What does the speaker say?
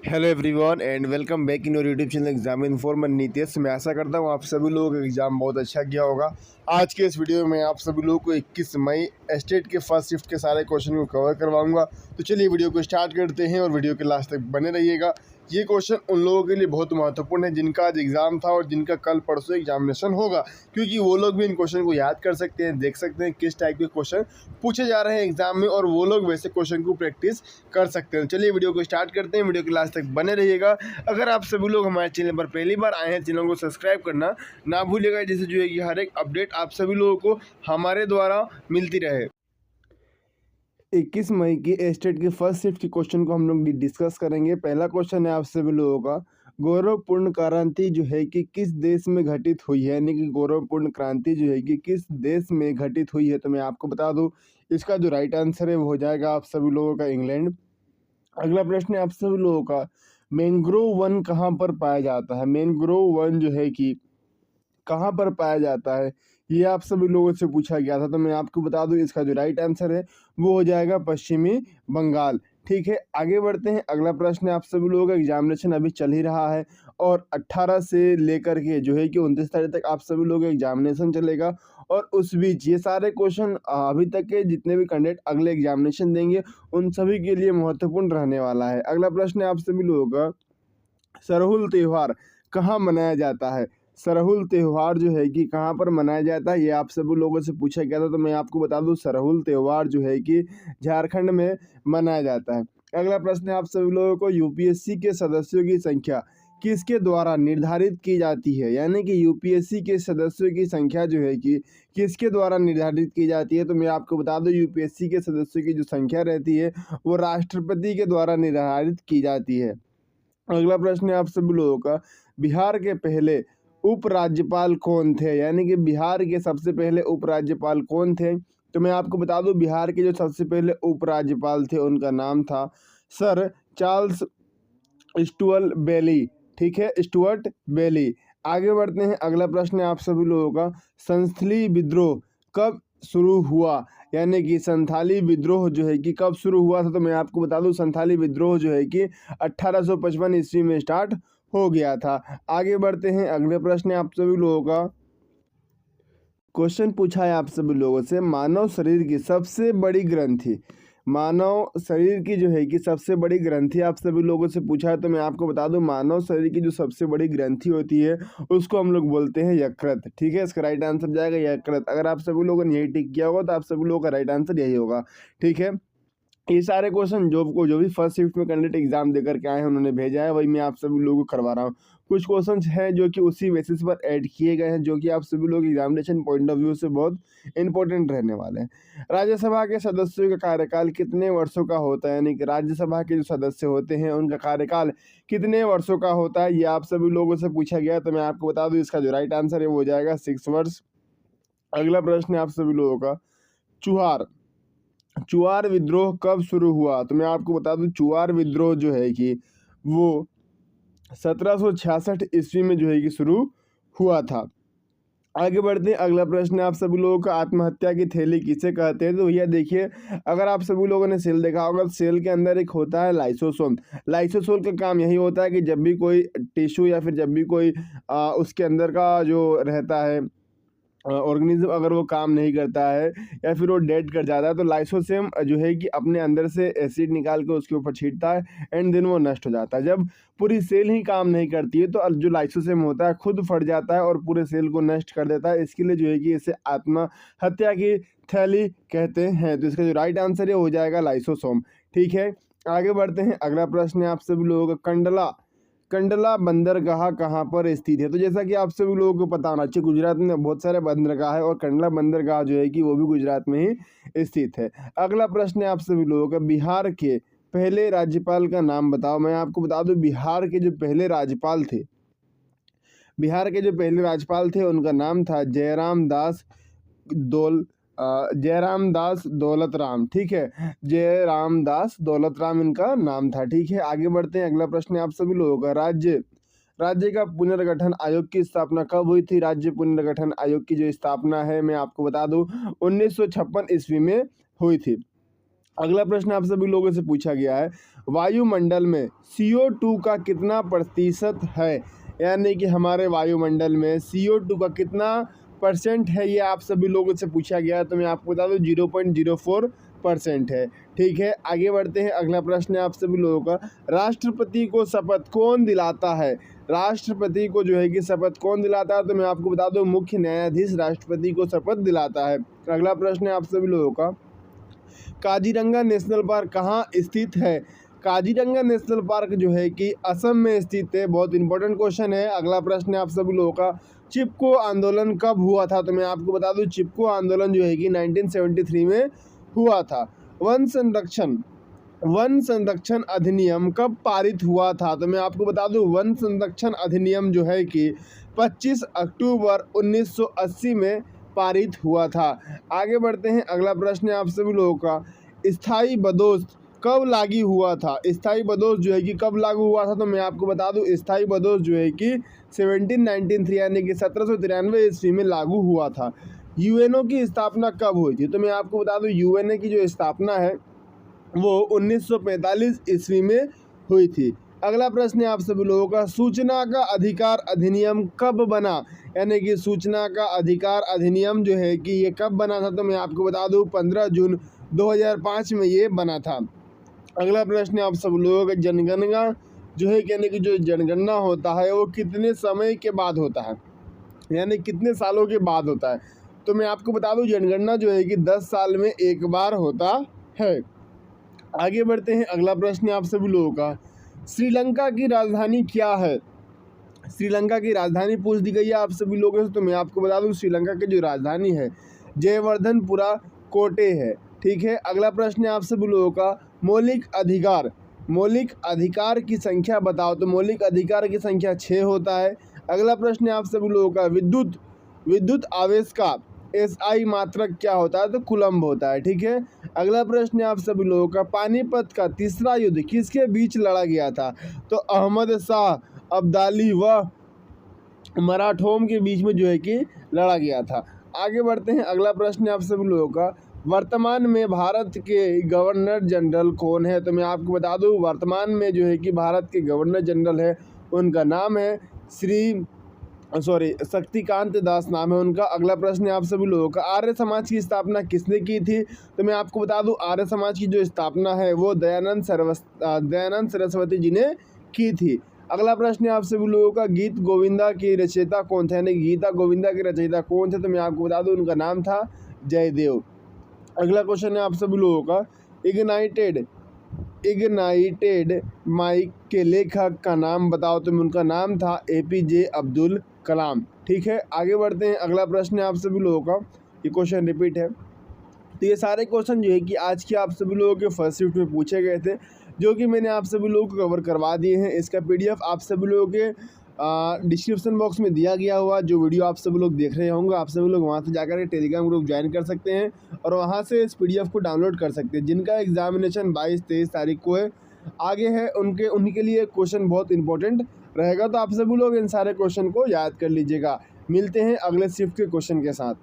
Hello everyone and welcome back in your YouTube channel exam informer Nitish. मैं आशा करता हूँ आप सभी लोगों का एग्जाम बहुत अच्छा गया होगा। आज के इस वीडियो में आप सभी लोगों को 21 मई स्टेट के फर्स्ट शिफ्ट के सारे क्वेश्चन को कवर करवाऊंगा। तो चलिए वीडियो को स्टार्ट करते हैं और वीडियो के लास्ट तक बने रहिएगा। ये क्वेश्चन उन लोगों के लिए बहुत महत्वपूर्ण है जिनका आज एग्जाम था और जिनका कल परसों एग्जामिनेशन होगा, क्योंकि वो लोग भी इन क्वेश्चन को याद कर सकते हैं, देख सकते हैं किस टाइप के क्वेश्चन पूछे जा रहे हैं एग्जाम में और वो लोग वैसे क्वेश्चन को प्रैक्टिस कर सकते हैं। चलिए वीडियो को स्टार्ट करते हैं, वीडियो के लास्ट तक बने रहिएगा। अगर आप सभी लोग हमारे चैनल पर पहली बार आए हैं, चैनल को सब्सक्राइब करना ना भूलिएगा, जिससे जो है कि हर एक अपडेट आप सभी लोगों को हमारे द्वारा मिलती रहे। 21 मई की स्टेट के फर्स्ट शिफ्ट के क्वेश्चन को हम लोग डिस्कस करेंगे। पहला क्वेश्चन है आप सभी लोगों का, गौरवपूर्ण क्रांति जो है कि किस देश में घटित हुई है, यानी कि गौरवपूर्ण क्रांति जो है कि किस देश में घटित हुई है। तो मैं आपको बता दूं, इसका जो राइट आंसर है वो हो जाएगा आप सभी लोगों का इंग्लैंड। अगला प्रश्न है आप सभी लोगों का, मैंग्रोव वन कहाँ पर पाया जाता है। मैंग्रोव वन जो है कि कहाँ पर पाया जाता है, ये आप सभी लोगों से पूछा गया था। तो मैं आपको बता दूं, इसका जो राइट आंसर है वो हो जाएगा पश्चिमी बंगाल। ठीक है, आगे बढ़ते हैं। अगला प्रश्न है आप सभी लोगों का, एग्जामिनेशन अभी चल ही रहा है और 18 से लेकर के जो है कि 29 तारीख तक आप सभी लोगों का एग्जामिनेशन चलेगा। और उस बीच ये सारे क्वेश्चन अभी तक के जितने भी कैंडिडेट अगले एग्जामिनेशन देंगे उन सभी के लिए महत्वपूर्ण रहने वाला है। अगला प्रश्न है आप सभी लोगों का, सरहुल त्यौहार कहाँ मनाया जाता है। सरहुल त्यौहार जो है कि कहाँ पर मनाया जाता है, ये आप सभी लोगों से पूछा गया था। तो मैं आपको बता दूं, सरहुल त्यौहार जो है कि झारखंड में मनाया जाता है। अगला प्रश्न है आप सभी लोगों को, यूपीएससी के सदस्यों की संख्या किसके द्वारा निर्धारित की जाती है, यानी कि यूपीएससी के सदस्यों की संख्या जो है कि किसके द्वारा निर्धारित की जाती है। तो मैं आपको बता दूं, यूपीएससी के सदस्यों की जो संख्या रहती है वो राष्ट्रपति के द्वारा निर्धारित की जाती है। अगला प्रश्न है आप सभी लोगों का, बिहार के पहले उपराज्यपाल कौन थे, यानी कि बिहार के सबसे पहले उपराज्यपाल कौन थे। तो मैं आपको बता दूं, बिहार के जो सबसे पहले उपराज्यपाल थे उनका नाम था सर चार्ल्स स्टुअर्ट बेली। ठीक है, स्टुअर्ट बेली। आगे बढ़ते हैं। अगला प्रश्न है आप सभी लोगों का, संथाली विद्रोह कब शुरू हुआ, यानी कि संथाली विद्रोह जो है कि कब शुरू हुआ था। तो मैं आपको बता दूं, संथाली विद्रोह जो है कि 1855 ईस्वी में स्टार्ट हो गया था। आगे बढ़ते हैं। अगले प्रश्न है आप सभी लोगों का, क्वेश्चन पूछा है आप सभी लोगों से, मानव शरीर की सबसे बड़ी ग्रंथि, मानव शरीर की जो है कि सबसे बड़ी ग्रंथि आप सभी लोगों से पूछा है। तो मैं आपको बता दूं, मानव शरीर की जो सबसे बड़ी ग्रंथि होती है उसको हम लोग बोलते हैं यकृत। ठीक है, इसका राइट आंसर जाएगा यकृत। अगर आप सभी लोगों ने यही टिक किया होगा तो आप सभी लोगों का राइट आंसर यही होगा। ठीक है, ये सारे क्वेश्चन जो भी फर्स्ट शिफ्ट में कैंडिडेट एग्जाम देकर के आए हैं उन्होंने भेजा है, वही मैं आप सभी लोगों को करवा रहा हूँ। कुछ क्वेश्चंस हैं जो कि उसी बेसिस पर ऐड किए गए हैं, जो कि आप सभी लोग एग्जामिनेशन पॉइंट ऑफ व्यू से बहुत इंपॉर्टेंट रहने वाले हैं। राज्यसभा के सदस्यों का कार्यकाल कितने वर्षों का होता है, यानी कि राज्यसभा के जो सदस्य होते हैं उनका कार्यकाल कितने वर्षों का होता है, ये आप सभी लोगों से पूछा गया। तो मैं आपको बता दूँ, इसका जो राइट आंसर है वो हो जाएगा 6 वर्ष। अगला प्रश्न है आप सभी लोगों का, चुआर विद्रोह कब शुरू हुआ। तो मैं आपको बता दूं, चुआर विद्रोह जो है कि वो 1766 ईस्वी में जो है कि शुरू हुआ था। आगे बढ़ते हैं। अगला प्रश्न है आप सभी लोगों का, आत्महत्या की थैली किसे कहते हैं। तो भैया देखिए, अगर आप सभी लोगों ने सेल देखा होगा, सेल के अंदर एक होता है लाइसोसोम। लाइसोसोम का काम यही होता है कि जब भी कोई टिश्यू या फिर जब भी कोई उसके अंदर का जो रहता है ऑर्गेनिज्म अगर वो काम नहीं करता है या फिर वो डेड कर जाता है, तो लाइसोसोम जो है कि अपने अंदर से एसिड निकाल के उसके ऊपर छींटता है एंड देन वो नष्ट हो जाता है। जब पूरी सेल ही काम नहीं करती है तो जो लाइसोसोम होता है खुद फट जाता है और पूरे सेल को नष्ट कर देता है। इसके लिए जो है कि इसे आत्महत्या की थैली कहते हैं। तो इसका जो राइट आंसर है हो जाएगा लाइसोसोम। ठीक है, आगे बढ़ते हैं। अगला प्रश्न है आप सभी लोगों का, कंडला बंदरगाह कहाँ पर स्थित है। तो जैसा कि आप सभी लोगों को पता होना चाहिए, गुजरात में बहुत सारे बंदरगाह है और कंडला बंदरगाह जो है कि वो भी गुजरात में ही स्थित है। अगला प्रश्न है आप सभी लोगों का, बिहार के पहले राज्यपाल का नाम बताओ। मैं आपको बता दूं, बिहार के जो पहले राज्यपाल थे उनका नाम था जयराम दास दौलत राम। ठीक है, जयराम दास दौलत राम इनका नाम था। ठीक है, आगे बढ़ते हैं। अगला प्रश्न है आप सभी लोगों का, राज्य का पुनर्गठन आयोग की स्थापना कब हुई थी। राज्य पुनर्गठन आयोग की जो स्थापना है मैं आपको बता दूं 1956 ईस्वी में हुई थी। अगला प्रश्न आप सभी लोगों से पूछा गया है, वायुमंडल में CO2 का कितना प्रतिशत है, यानी कि हमारे वायुमंडल में CO2 का कितना % है, ये आप सभी लोगों से पूछा गया है। तो मैं आपको बता दूं 0.04% है। ठीक है, आगे बढ़ते हैं। अगला प्रश्न है आप सभी लोगों का, राष्ट्रपति को शपथ कौन दिलाता है, राष्ट्रपति को जो है कि शपथ कौन दिलाता है, तो मैं आपको बता दूं मुख्य न्यायाधीश राष्ट्रपति को शपथ दिलाता है। अगला प्रश्न है आप सभी लोगों का, काजीरंगा नेशनल पार्क कहाँ स्थित है, काजीरंगा नेशनल पार्क जो है कि असम में स्थित है। बहुत इंपॉर्टेंट क्वेश्चन है। अगला प्रश्न है आप सभी लोगों का, चिपको आंदोलन कब हुआ था, तो मैं आपको बता दूं चिपको आंदोलन जो है कि 1973 में हुआ था। वन संरक्षण अधिनियम कब पारित हुआ था, तो मैं आपको बता दूं वन संरक्षण अधिनियम जो है कि 25 अक्टूबर 1980 में पारित हुआ था। आगे बढ़ते हैं। अगला प्रश्न है आप सभी लोगों का, स्थायी बंदोबस्त कब लागू हुआ था, स्थायी बंदोबस्त जो है कि कब लागू हुआ था, तो मैं आपको बता दूं स्थायी बंदोबस्त जो है कि 1793 यानी कि 1793 ईस्वी में लागू हुआ था। यूएनओ की स्थापना कब हुई थी, तो मैं आपको बता दूं यूएनओ की जो स्थापना है वो 1945 ईस्वी में हुई थी। अगला प्रश्न है आप सभी लोगों का, सूचना का अधिकार अधिनियम कब बना, यानी कि सूचना का अधिकार अधिनियम जो है कि ये कब बना था, तो मैं आपको बता दूं 15 जून 2005 में ये बना था। अगला प्रश्न है आप सब लोगों का, जनगणना जो है यानी कि जो जनगणना होता है वो कितने समय के बाद होता है, यानी कितने सालों के बाद होता है, तो मैं आपको बता दूं जनगणना जो है कि 10 साल में एक बार होता है। आगे बढ़ते हैं। अगला प्रश्न है आप सभी लोगों का, श्रीलंका की राजधानी क्या है, श्रीलंका की राजधानी पूछ दी गई है आप सभी लोगों से, तो मैं आपको बता दूं श्रीलंका की जो राजधानी है जयवर्धनपुरा कोटे है। ठीक है, अगला प्रश्न है आप सभी लोगों का, मौलिक अधिकार की संख्या बताओ, तो मौलिक अधिकार की संख्या 6 होता है। अगला प्रश्न है आप सभी लोगों का, विद्युत आवेश का SI मात्रक क्या होता है, तो कूलम्ब होता है। ठीक है, अगला प्रश्न है आप सभी लोगों का, पानीपत का तीसरा युद्ध किसके बीच लड़ा गया था, तो अहमद शाह अब्दाली व मराठों के बीच में जो है कि लड़ा गया था। आगे बढ़ते हैं। अगला प्रश्न है आप सभी लोगों का, वर्तमान में भारत के गवर्नर जनरल कौन है, तो मैं आपको बता दूं वर्तमान में जो है कि भारत के गवर्नर जनरल है उनका नाम है शक्तिकांत दास नाम है उनका। अगला प्रश्न है आप सभी लोगों का, आर्य समाज की स्थापना किसने की थी, तो मैं आपको बता दूं आर्य समाज की जो स्थापना है वो दयानंद सरस्वती जी ने की थी। अगला प्रश्न है आप सभी लोगों का, गीत गोविंदा की रचयिता कौन थे, यानी गीता गोविंदा के रचयिता कौन थे, तो मैं आपको बता दूं उनका नाम था जयदेव। अगला क्वेश्चन है आप सभी लोगों का, इग्नाइटेड माइक के लेखक का नाम बताओ, तो उनका नाम था APJ अब्दुल कलाम। ठीक है, आगे बढ़ते हैं। अगला प्रश्न है आप सभी लोगों का, ये क्वेश्चन रिपीट है, तो ये सारे क्वेश्चन जो है कि आज के आप सभी लोगों के फर्स्ट शिफ्ट में पूछे गए थे, जो कि मैंने आप सभी लोगों को कवर करवा दिए हैं। इसका PDF आप सभी लोगों के डिस्क्रिप्शन बॉक्स में दिया गया हुआ, जो वीडियो आप सभी लोग देख रहे होंगे आप सभी लोग वहां से जाकर टेलीग्राम ग्रुप ज्वाइन कर सकते हैं और वहां से इस PDF को डाउनलोड कर सकते हैं। जिनका एग्जामिनेशन 22-23 तारीख को है आगे है उन्हीं के लिए क्वेश्चन बहुत इंपॉर्टेंट रहेगा, तो आप सभी लोग इन सारे क्वेश्चन को याद कर लीजिएगा। मिलते हैं अगले शिफ्ट के क्वेश्चन के साथ।